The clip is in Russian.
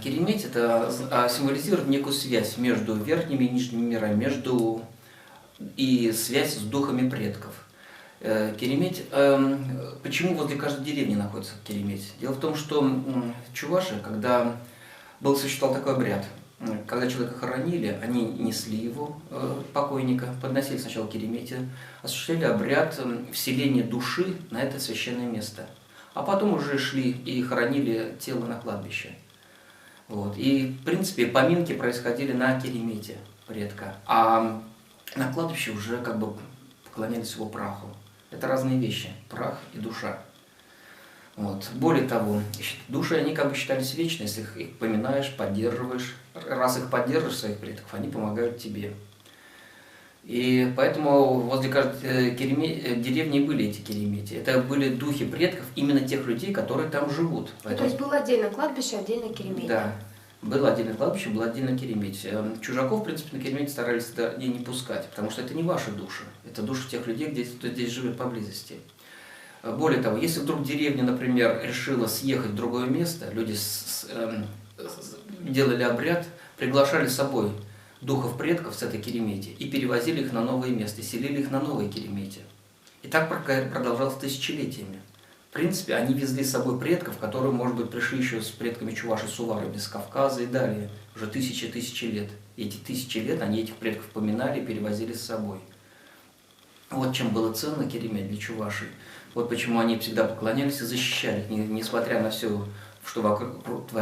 Кереметь это символизирует некую связь между верхними и нижними мирами, и связь с духами предков. Кереметь, почему возле каждой деревни находится кереметь? Дело в том, что чуваши, когда существовал такой обряд, когда человека хоронили, они несли его, покойника, подносили сначала к керемете, осуществляли обряд вселения души на это священное место. А потом уже шли и хоронили тело на кладбище. Вот. И, в принципе, поминки происходили на керемете предка, а на кладбище уже как бы поклонялись его праху. Это разные вещи, прах и душа. Вот. Более того, души, они как бы считались вечны, если их поминаешь, поддерживаешь. Раз их поддерживаешь, своих предков, они помогают тебе. И поэтому возле каждой деревни были эти керемети. Это были духи предков именно тех людей, которые там живут. Поэтому... То есть было отдельно кладбище, отдельно керемет? Да. Было отдельное кладбище, было отдельно кереметь. Чужаков, в принципе, на керемете старались не пускать, потому что это не ваши души. Это души тех людей, кто здесь живет поблизости. Более того, если вдруг деревня, например, решила съехать в другое место, люди делали обряд, приглашали с собой духов предков с этой керемети и перевозили их на новое место, селили их на новой керемете. И так продолжалось тысячелетиями. В принципе, они везли с собой предков, которые, может быть, пришли еще с предками чуваши Суварами с Кавказа и далее, уже тысячи лет. И эти тысячи лет они этих предков поминали и перевозили с собой. Вот чем было ценно керемет для чувашей. Вот почему они всегда поклонялись и защищали, несмотря на все, что вокруг творилось.